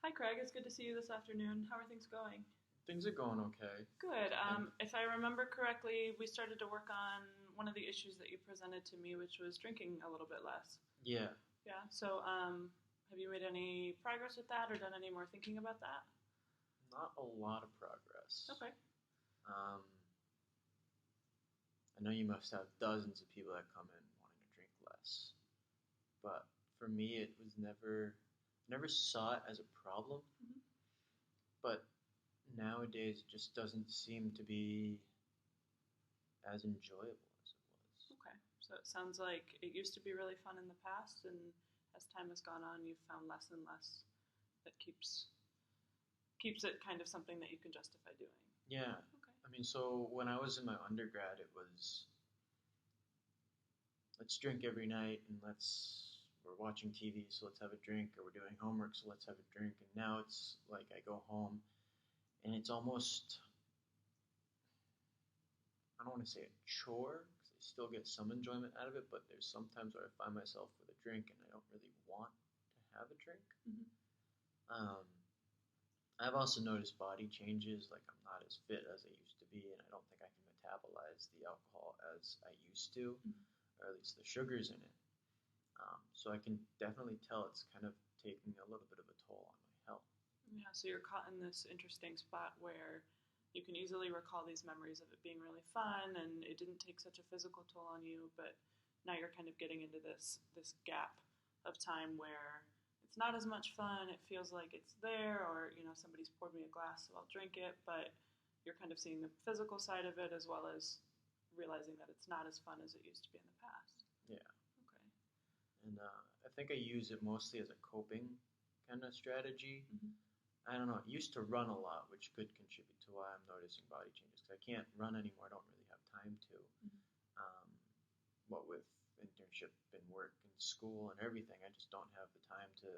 Hi, Craig. It's good to see you this afternoon. How are things going? Things are going okay. Good. And If I remember correctly, we started to work on one of the issues that you presented to me, which was drinking a little bit less. yeah, Yeah. So, have you made any progress with that or done any more thinking about that? not a lot of progress. Okay. Um, I know you must have dozens of people that come in wanting to drink less, but for me, it was never saw it as a problem. Hmm. But nowadays, it just doesn't seem to be as enjoyable as it was. Okay. So it sounds like it used to be really fun in the past, and as time has gone on, you've found less and less that keeps it kind of something that you can justify doing. Yeah, Okay. I mean, so when I was in my undergrad, it was let's drink every night and we're watching TV, so let's have a drink, or we're doing homework, so let's have a drink. And now it's like I go home and it's almost, I don't want to say a chore because I still get some enjoyment out of it, but there's sometimes where I find myself with a drink and I don't really want to have a drink. Hmm. Um, I've also noticed body changes, like I'm not as fit as I used to be, and I don't think I can metabolize the alcohol as I used to, Hmm. or at least the sugars in it. So I can definitely tell it's kind of taking a little bit of a toll on my health. Yeah, so you're caught in this interesting spot where you can easily recall these memories of it being really fun and it didn't take such a physical toll on you, but now you're kind of getting into this gap of time where it's not as much fun. It feels like it's there, or somebody's poured me a glass, so I'll drink it. But you're kind of seeing the physical side of it as well as realizing that it's not as fun as it used to be in the past. Yeah, Okay. and I think I use it mostly as a coping kind of strategy. Hmm. I don't know. I used to run a lot, which could contribute to why I'm noticing body changes. Because I can't run anymore. I don't really have time to. Hmm. Um, what with internship and work and school and everything, I just don't have the time to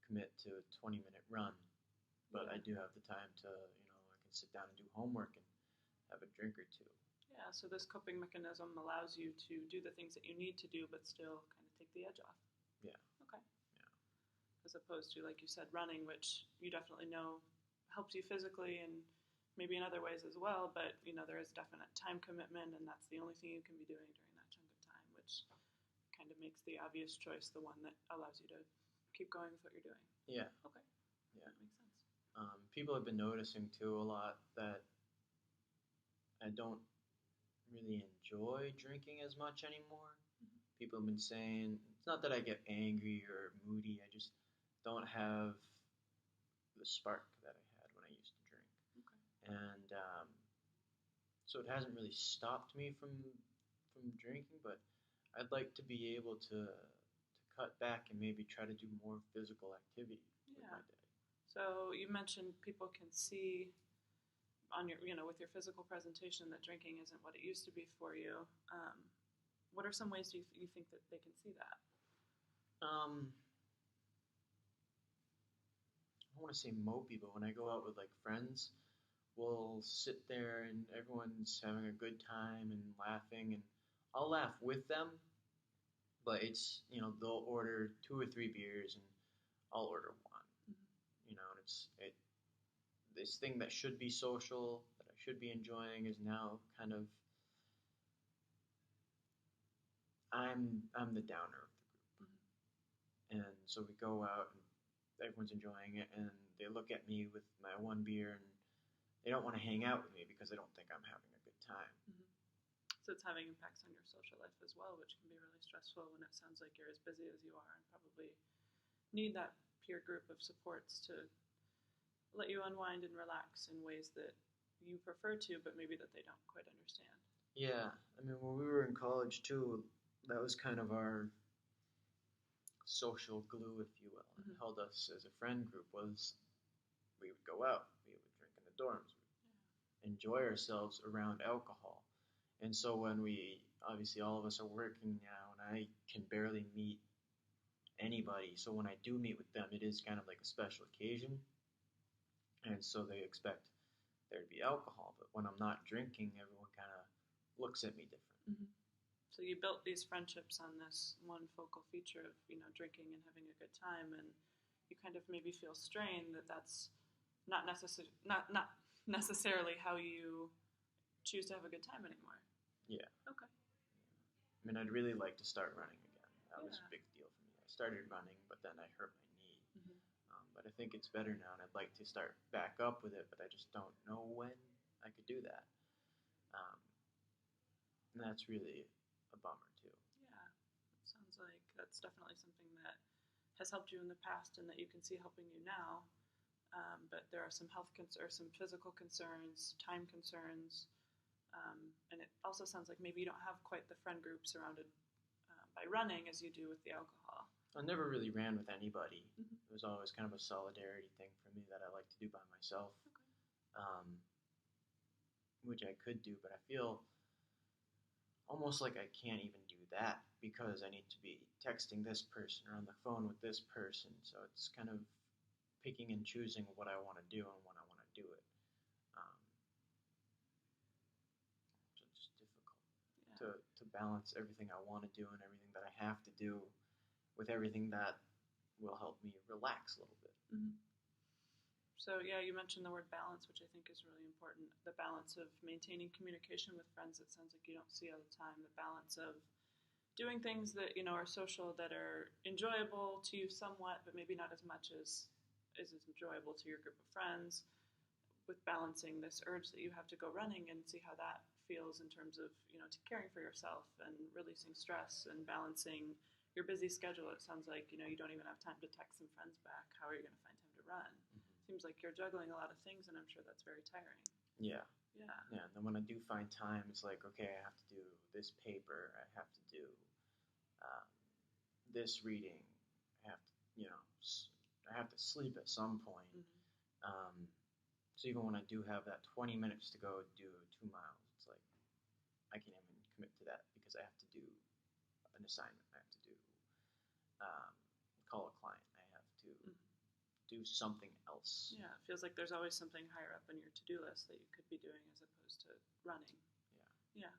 commit to a 20-minute run. But Yeah. I do have the time to, I can sit down and do homework and have a drink or two. Yeah, so this coping mechanism allows you to do the things that you need to do, but still kind of take the edge off. Yeah, Okay. yeah, As opposed to, like you said, running, which you definitely know helps you physically and maybe in other ways as well, but there is definite time commitment, and that's the only thing you can be doing during that chunk of time, which kind of makes the obvious choice the one that allows you to keep going with what you're doing. yeah, Okay, yeah. that makes sense. People have been noticing too a lot that I don't really enjoy drinking as much anymore. Mm-hmm. People have been saying it's not that I get angry or moody, I just don't have the spark that I had when I used to drink. Okay. And so it hasn't really stopped me from drinking, but I'd like to be able to cut back and maybe try to do more physical activity with my Yeah. day. So you mentioned people can see on your, with your physical presentation that drinking isn't what it used to be for you. Um, what are some ways you think that they can see that? Um, I don't want to say mopey, but when I go out with like friends, we'll sit there and everyone's having a good time and laughing, and I'll laugh with them, but it's they'll order 2 or 3 beers and I'll order one. Mm-hmm. And it this thing that should be social, that I should be enjoying, is now kind of I'm the downer of the group. Mm-hmm. And so we go out and everyone's enjoying it, and they look at me with my one beer and they don't want to hang out with me because they don't think I'm having a good time. Mm-hmm. So it's having impacts on your social life as well, which can be really stressful when it sounds like you're as busy as you are and probably need that peer group of supports to let you unwind and relax in ways that you prefer to, but maybe that they don't quite understand. Yeah, I mean, when we were in college too, that was kind of our social glue, if you will. It Mm-hmm. held us as a friend group. Was we would go out, we would drink in the dorms, we'd enjoy ourselves around alcohol. And so when we obviously all of us are working now, and I can barely meet anybody. So when I do meet with them, it is kind of like a special occasion, and so they expect there to be alcohol. But when I'm not drinking, everyone kind of looks at me different. Mm-hmm. So you built these friendships on this one focal feature of drinking and having a good time, and you kind of maybe feel strained that that's not necessarily how you choose to have a good time anymore. Yeah. Okay. I mean, I'd really like to start running again. That was Yeah. a big deal for me. I started running, but then I hurt my knee. Mm-hmm. But I think it's better now, and I'd like to start back up with it, but I just don't know when I could do that. And that's really a bummer, too. Yeah. It sounds like that's definitely something that has helped you in the past and that you can see helping you now. But there are some or some physical concerns, time concerns, and it also sounds like maybe you don't have quite the friend group surrounded by running as you do with the alcohol. I never really ran with anybody. Mm-hmm. It was always kind of a solidarity thing for me that I like to do by myself, Okay. which I could do, but I feel almost like I can't even do that because I need to be texting this person or on the phone with this person. So it's kind of picking and choosing what I want to do and when I want to do it. So it's just difficult to balance everything I want to do and everything that I have to do with everything that will help me relax a little bit. Mm-hmm. So yeah, you mentioned the word balance, which I think is really important. The balance of maintaining communication with friends that sounds like you don't see all the time. The balance of doing things that are social, that are enjoyable to you somewhat, but maybe not as much as is enjoyable to your group of friends. With balancing this urge that you have to go running and see how that feels in terms of caring for yourself and releasing stress and balancing your busy schedule. It sounds like you don't even have time to text some friends back. How are you going to find time to run? Seems like you're juggling a lot of things, and I'm sure that's very tiring. Yeah. Yeah. Yeah. And then when I do find time, it's like, okay, I have to do this paper. I have to do this reading. I have to, I have to sleep at some point. Mm-hmm. So even when I do have that 20 minutes to go do 2 miles, it's like I can't even commit to that because I have to do an assignment. I have to do call a client. I have to do something else. Yeah, it feels like there's always something higher up on your to-do list that you could be doing as opposed to running. Yeah.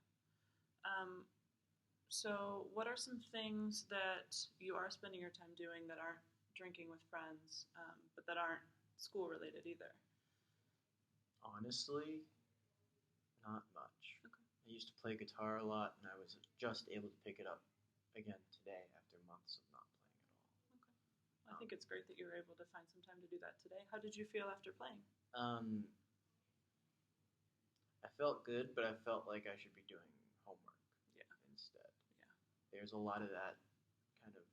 So what are some things that you are spending your time doing that aren't drinking with friends, but that aren't school-related either? Honestly, not much. Okay. I used to play guitar a lot, and I was just able to pick it up again today after months of not playing at all. Okay. Well, I think it's great that you were able to find some time to do that today. How did you feel after playing? I felt good, but I felt like I should be doing homework instead. Yeah. There's a lot of that kind of,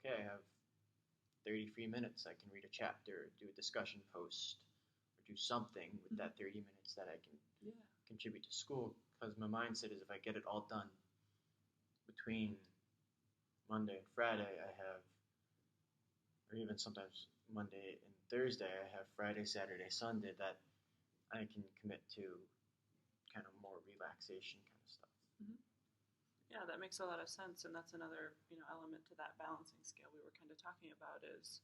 okay, I have 30 free minutes. I can read a chapter, do a discussion post, or do something with that 30 minutes that I can contribute to school. Because my mindset is if I get it all done between Monday and Friday, I have, or even sometimes Monday and Thursday, I have Friday, Saturday, Sunday that I can commit to kind of more relaxation kind of stuff. Mm-hmm. Yeah, that makes a lot of sense, and that's another element to that balancing scale we were kind of talking about is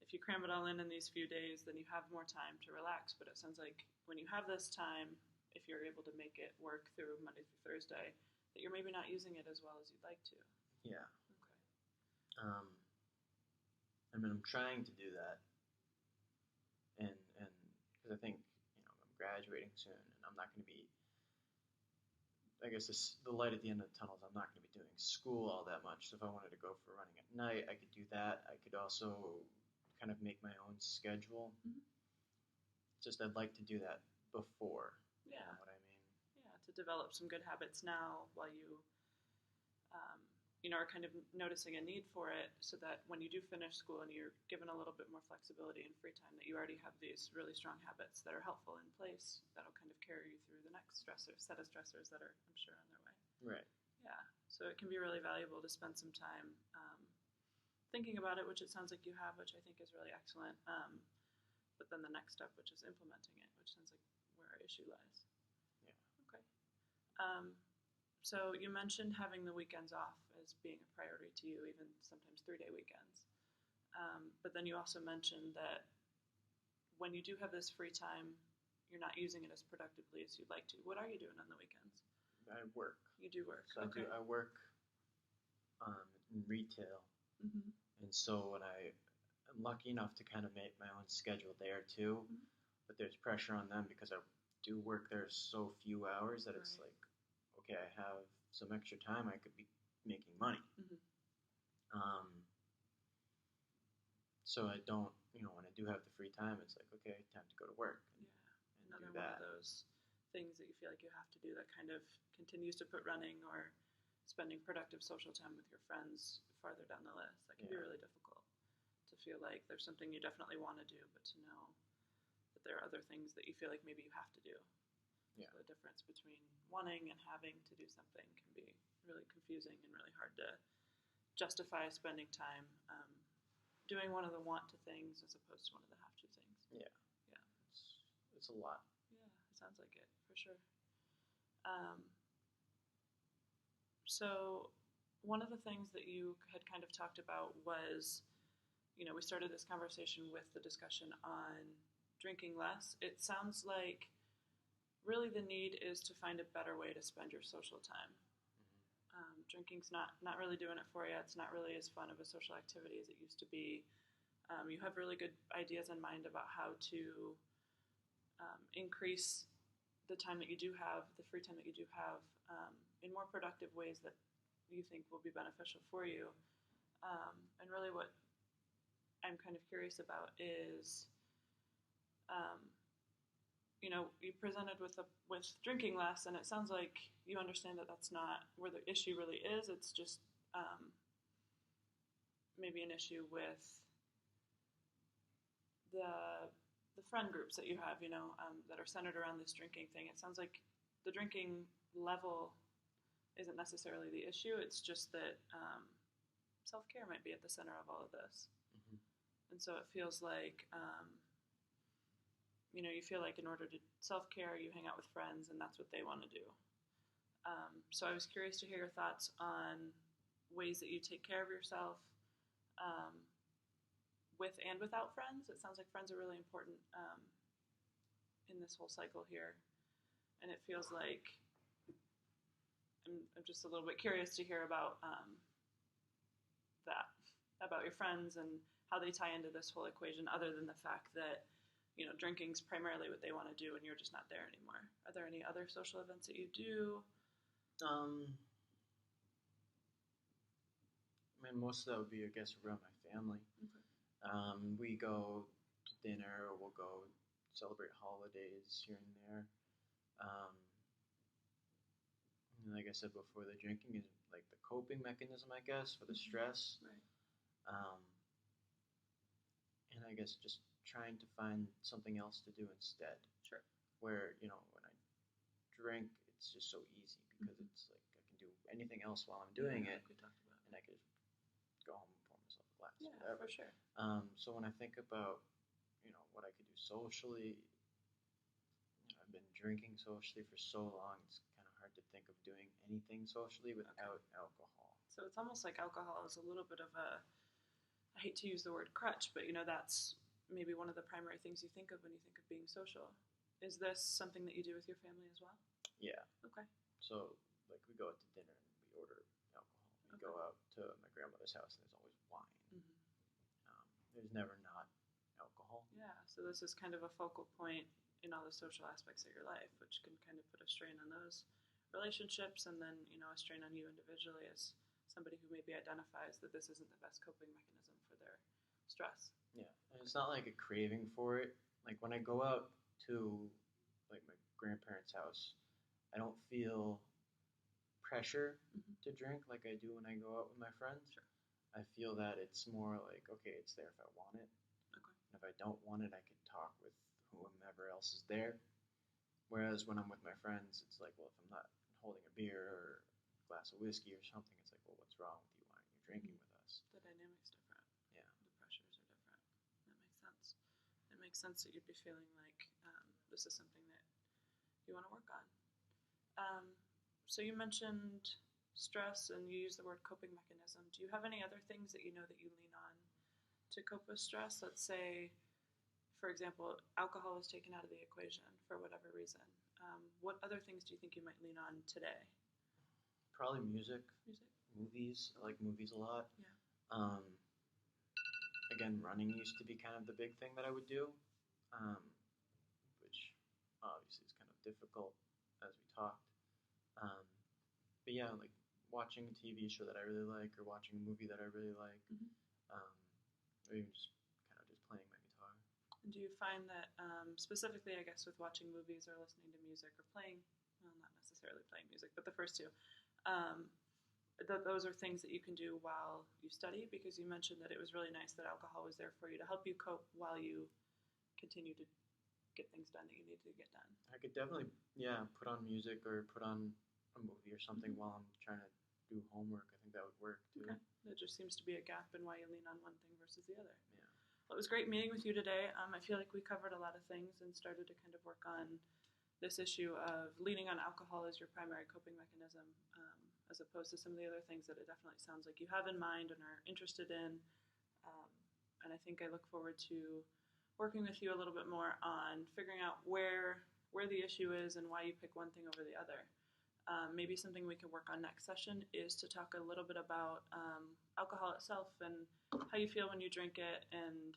if you cram it all in these few days, then you have more time to relax. But it sounds like when you have this time, if you're able to make it work through Monday through Thursday, that you're maybe not using it as well as you'd like to. Yeah. Okay. I mean, I'm trying to do that, and because I think I'm graduating soon, and I'm not going to be. I guess the light at the end of the tunnel is I'm not going to be doing school all that much. So if I wanted to go for running at night, I could do that. I could also kind of make my own schedule. Mm-hmm. Just I'd like to do that before. Yeah. You know what I mean? Yeah, to develop some good habits now while you are kind of noticing a need for it so that when you do finish school and you're given a little bit more flexibility and free time, that you already have these really strong habits that are helpful in place that'll kind of carry you through the next set of stressors that are, I'm sure, on their way. Right. Yeah. So it can be really valuable to spend some time thinking about it, which it sounds like you have, which I think is really excellent. But then the next step, which is implementing it, which sounds like where our issue lies. Yeah. Okay. So you mentioned having the weekends off as being a priority to you, even sometimes 3-day weekends. But then you also mentioned that when you do have this free time, you're not using it as productively as you'd like to. What are you doing on the weekends? I work. You do work. So okay. I work in retail, Mm-hmm. and so when I I'm lucky enough to kind of make my own schedule there too, Mhm. but there's pressure on them because I do work there so few hours that it's Right. like, okay, I have some extra time, I could be making money. Mhm. Um, so I don't, when I do have the free time, it's like, okay, time to go to work and Yeah. do Another one of that. those things that you feel like you have to do that kind of continues to put running or spending productive social time with your friends farther down the list. That can be Yeah. really difficult to feel like there's something you definitely want to do, but to know that there are other things that you feel like maybe you have to do. Yeah. So the difference between wanting and having to do something can be really confusing and really hard to justify spending time doing one of the want to things as opposed to one of the have to things. Yeah. Yeah. It's a lot. Yeah, it sounds like it for sure. Um, so one of the things that you had kind of talked about was, we started this conversation with the discussion on drinking less. It sounds like really the need is to find a better way to spend your social time. Drinking's not really doing it for you. It's not really as fun of a social activity as it used to be. You have really good ideas in mind about how to increase the time that you do have, the free time that you do have, in more productive ways that you think will be beneficial for you. And really, what I'm kind of curious about is, you presented with drinking less, and it sounds like you understand that that's not where the issue really is. It's just maybe an issue with the friend groups that you have, that are centered around this drinking thing. It sounds like the drinking level isn't necessarily the issue. It's just that self-care might be at the center of all of this. Mm-hmm. And so it feels like, you feel like in order to self-care, you hang out with friends, and that's what they want to do. So I was curious to hear your thoughts on ways that you take care of yourself with and without friends. It sounds like friends are really important in this whole cycle here. And it feels like I'm just a little bit curious to hear about that, about your friends and how they tie into this whole equation, other than the fact that, drinking's primarily what they want to do and you're just not there anymore. Are there any other social events that you do? Most of that would be, I guess, around my family. Okay. We go to dinner, or we'll go celebrate holidays here and there. And like I said before, the drinking is like the coping mechanism, I guess, for the stress. Right. And I guess just trying to find something else to do instead. Sure. Where, when I drink, it's just so easy because it's like I can do anything else while I'm doing it. Like we talked about. And I could go home and pour myself a glass, Yeah, whatever. for sure. So when I think about, what I could do socially, I've been drinking socially for so long, it's kind of hard to think of doing anything socially without alcohol. So it's almost like alcohol is a little bit of I hate to use the word crutch, but that's maybe one of the primary things you think of when you think of being social. Is this something that you do with your family as well? Yeah. Okay. So, like, we go out to dinner and we order alcohol. We go out to my grandmother's house and there's always wine. Mm-hmm. There's never not alcohol. Yeah, so this is kind of a focal point in all the social aspects of your life, which can kind of put a strain on those relationships, and then, a strain on you individually as somebody who maybe identifies that this isn't the best coping mechanism for their stress. Yeah, and it's not like a craving for it. Like, when I go out to, like, my grandparents' house, I don't feel pressure to drink like I do when I go out with my friends. Sure. I feel that it's more like, okay, it's there if I want it. Okay. And if I don't want it, I can talk with whomever else is there. Whereas when I'm with my friends, it's like, well, if I'm not holding a beer or a glass of whiskey or something, it's like, well, what's wrong with you? Why aren't you drinking with us? The dynamic's different. Yeah. The pressures are different. That makes sense. It makes sense that you'd be feeling like this is something that you want to work on. So you mentioned stress and you use the word coping mechanism. Do you have any other things that you know that you lean on to cope with stress? Let's say, for example, alcohol is taken out of the equation for whatever reason. What other things do you think you might lean on today? Probably music. Music? Movies. I like movies a lot. Yeah. again, running used to be kind of the big thing that I would do, um, which obviously is kind of difficult as we talked. Um, but yeah, like watching a TV show that I really like, or watching a movie that I really like, Mhm. um, or even just kind of just playing my guitar. And do you find that, specifically, I guess, with watching movies or listening to music or playing, well, not necessarily playing music, but the first two, um, those are things that you can do while you study? Because you mentioned that it was really nice that alcohol was there for you to help you cope while you continue to get things done that you need to get done. I could definitely, yeah, put on music or put on a movie or something Mhm. while I'm trying to do homework. I think that would work too. Okay. There just seems to be a gap in why you lean on one thing versus the other. Yeah. Well, it was great meeting with you today. I feel like we covered a lot of things and started to kind of work on this issue of leaning on alcohol as your primary coping mechanism, as opposed to some of the other things that it definitely sounds like you have in mind and are interested in. Um, and I think I look forward to working with you a little bit more on figuring out where the issue is and why you pick one thing over the other. Maybe something we can work on next session is to talk a little bit about alcohol itself and how you feel when you drink it, and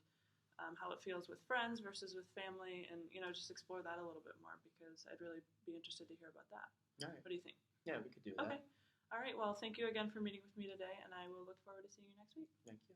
how it feels with friends versus with family, and just explore that a little bit more, because I'd really be interested to hear about that. All right. What do you think? Yeah, we could do that. Okay. All right. Well, thank you again for meeting with me today, and I will look forward to seeing you next week. Thank you.